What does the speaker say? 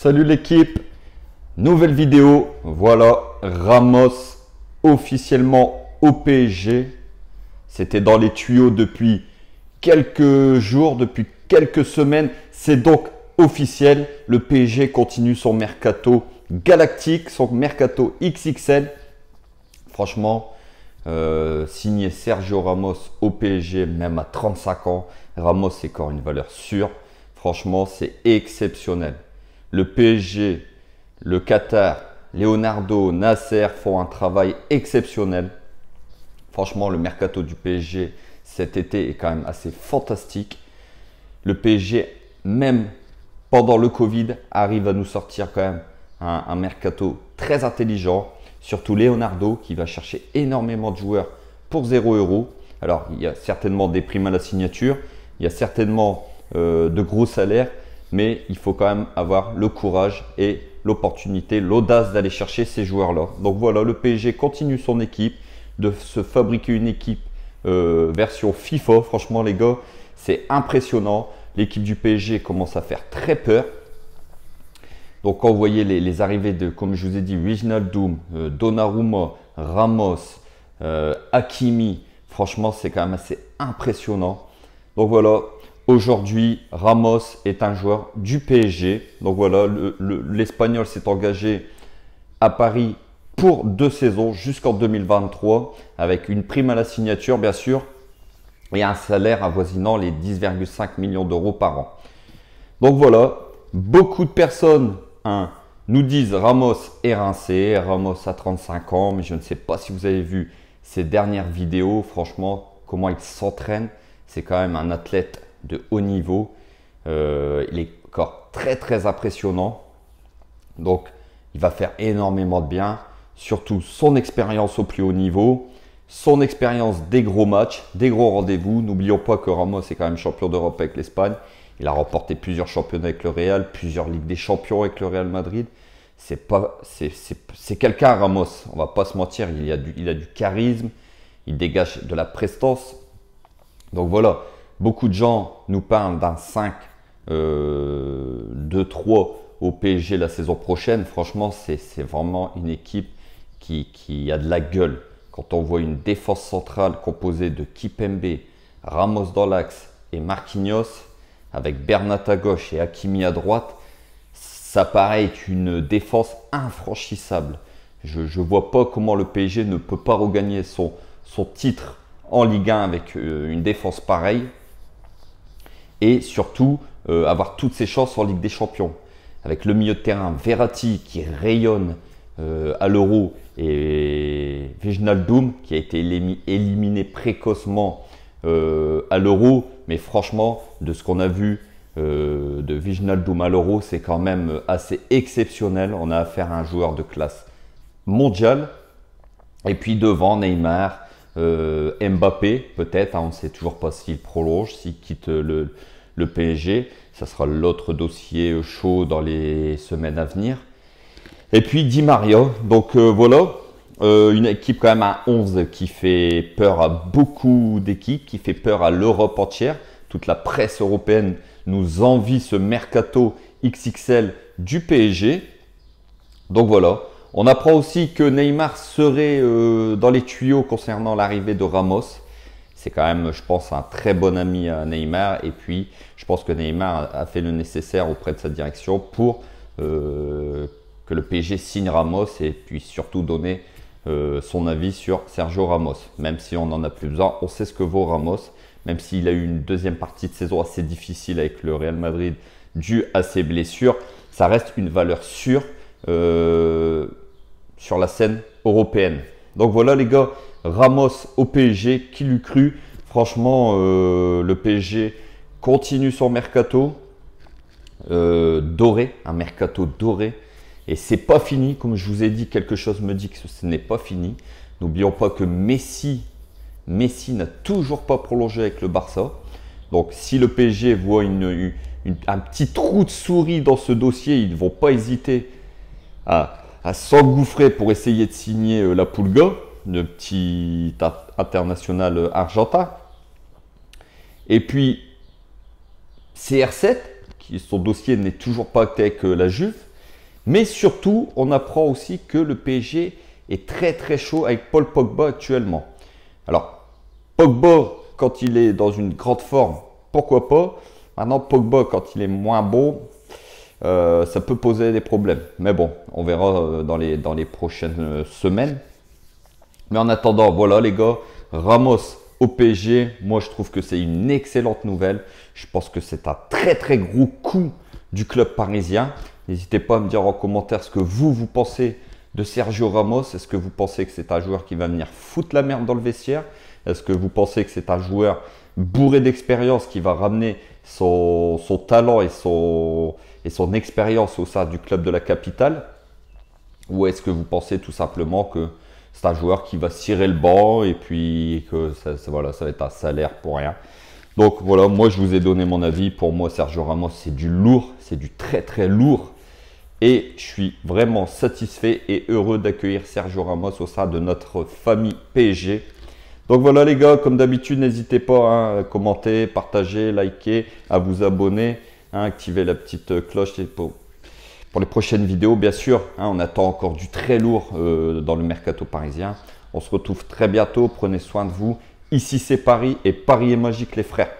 Salut l'équipe, nouvelle vidéo, voilà Ramos officiellement au PSG. C'était dans les tuyaux depuis quelques jours, depuis quelques semaines. C'est donc officiel, le PSG continue son mercato galactique, son mercato XXL. Franchement, signer Sergio Ramos au PSG, même à 35 ans, Ramos c'est encore une valeur sûre. Franchement, c'est exceptionnel. Le PSG, le Qatar, Leonardo, Nasser font un travail exceptionnel. Franchement, le mercato du PSG cet été est quand même assez fantastique. Le PSG, même pendant le Covid, arrive à nous sortir quand même un mercato très intelligent. Surtout Leonardo qui va chercher énormément de joueurs pour 0 €. Alors, il y a certainement des primes à la signature, il y a certainement de gros salaires, mais il faut quand même avoir le courage et l'opportunité, l'audace d'aller chercher ces joueurs-là. Donc voilà, le PSG continue son équipe, de se fabriquer une équipe version FIFA. Franchement les gars, c'est impressionnant. L'équipe du PSG commence à faire très peur. Donc quand vous voyez les arrivées de, comme je vous ai dit, Wijnaldum, Donnarumma, Ramos, Hakimi, franchement c'est quand même assez impressionnant. Donc voilà, aujourd'hui Ramos est un joueur du PSG. Donc voilà, l'Espagnol s'est engagé à Paris pour 2 saisons jusqu'en 2023 avec une prime à la signature bien sûr et un salaire avoisinant les 10,5 millions d'euros par an. Donc voilà, beaucoup de personnes nous disent Ramos est rincé, Ramos a 35 ans, mais je ne sais pas si vous avez vu ses dernières vidéos, franchement, comment il s'entraîne. C'est quand même un athlète de haut niveau. Il est encore très impressionnant. Donc, il va faire énormément de bien. Surtout son expérience au plus haut niveau, son expérience des gros matchs, des gros rendez-vous. N'oublions pas que Ramos est quand même champion d'Europe avec l'Espagne. Il a remporté plusieurs championnats avec le Real, plusieurs Ligues des Champions avec le Real Madrid. C'est quelqu'un, Ramos, on va pas se mentir, il a du charisme, il dégage de la prestance. Donc voilà, beaucoup de gens nous parlent d'un 5-2-3 au PSG la saison prochaine. Franchement, c'est vraiment une équipe qui a de la gueule. Quand on voit une défense centrale composée de Kimpembe, Ramos dans l'axe et Marquinhos, avec Bernat à gauche et Hakimi à droite, ça paraît être une défense infranchissable. Je ne vois pas comment le PSG ne peut pas regagner son titre en Ligue 1 avec une défense pareille. Et surtout, avoir toutes ses chances en Ligue des Champions. Avec le milieu de terrain, Verratti qui rayonne à l'Euro et Wijnaldum qui a été éliminé précocement à l'Euro. Mais franchement, de ce qu'on a vu de Wijnaldum à l'Euro, c'est quand même assez exceptionnel. On a affaire à un joueur de classe mondiale. Et puis devant, Neymar, Mbappé, peut-être, on ne sait toujours pas s'il prolonge, s'il quitte le PSG. Ça sera l'autre dossier chaud dans les semaines à venir. Et puis Di Maria. Donc voilà, une équipe quand même à 11 qui fait peur à beaucoup d'équipes, qui fait peur à l'Europe entière. Toute la presse européenne nous envie ce mercato XXL du PSG. Donc voilà, on apprend aussi que Neymar serait dans les tuyaux concernant l'arrivée de Ramos. C'est quand même, je pense, un très bon ami à Neymar. Et puis, je pense que Neymar a fait le nécessaire auprès de sa direction pour que le PSG signe Ramos et puis surtout donner son avis sur Sergio Ramos. Même si on n'en a plus besoin, on sait ce que vaut Ramos. Même s'il a eu une deuxième partie de saison assez difficile avec le Real Madrid due à ses blessures, ça reste une valeur sûre sur la scène européenne. Donc voilà les gars, Ramos au PSG, qui l'eût cru? Franchement, le PSG continue son mercato doré, un mercato doré. Et c'est pas fini, comme je vous ai dit, quelque chose me dit que ce n'est pas fini. N'oublions pas que Messi n'a toujours pas prolongé avec le Barça. Donc si le PSG voit un petit trou de souris dans ce dossier, ils ne vont pas hésiter à s'engouffrer pour essayer de signer la Pulga, le petit international argentin. Et puis CR7, son dossier n'est toujours pas acté avec la Juve. Mais surtout, on apprend aussi que le PSG est très très chaud avec Paul Pogba actuellement. Alors, Pogba, quand il est dans une grande forme, pourquoi pas. Maintenant, Pogba, quand il est moins bon, ça peut poser des problèmes. Mais bon, on verra dans les prochaines semaines. Mais en attendant, voilà les gars, Ramos au PSG, moi je trouve que c'est une excellente nouvelle. Je pense que c'est un très très gros coup du club parisien. N'hésitez pas à me dire en commentaire ce que vous pensez de Sergio Ramos. Est-ce que vous pensez que c'est un joueur qui va venir foutre la merde dans le vestiaire? Est-ce que vous pensez que c'est un joueur bourré d'expérience qui va ramener son talent et son expérience au sein du club de la capitale? Ou est-ce que vous pensez tout simplement que c'est un joueur qui va cirer le banc et puis que voilà, ça va être un salaire pour rien? Donc voilà, moi je vous ai donné mon avis. Pour moi, Sergio Ramos, c'est du lourd, c'est du très très lourd. Et je suis vraiment satisfait et heureux d'accueillir Sergio Ramos au sein de notre famille PSG. Donc voilà les gars, comme d'habitude, n'hésitez pas hein, à commenter, partager, liker, à vous abonner, hein, activer la petite cloche pour les prochaines vidéos. Bien sûr, hein, on attend encore du très lourd dans le mercato parisien. On se retrouve très bientôt, prenez soin de vous. Ici c'est Paris et Paris est magique les frères.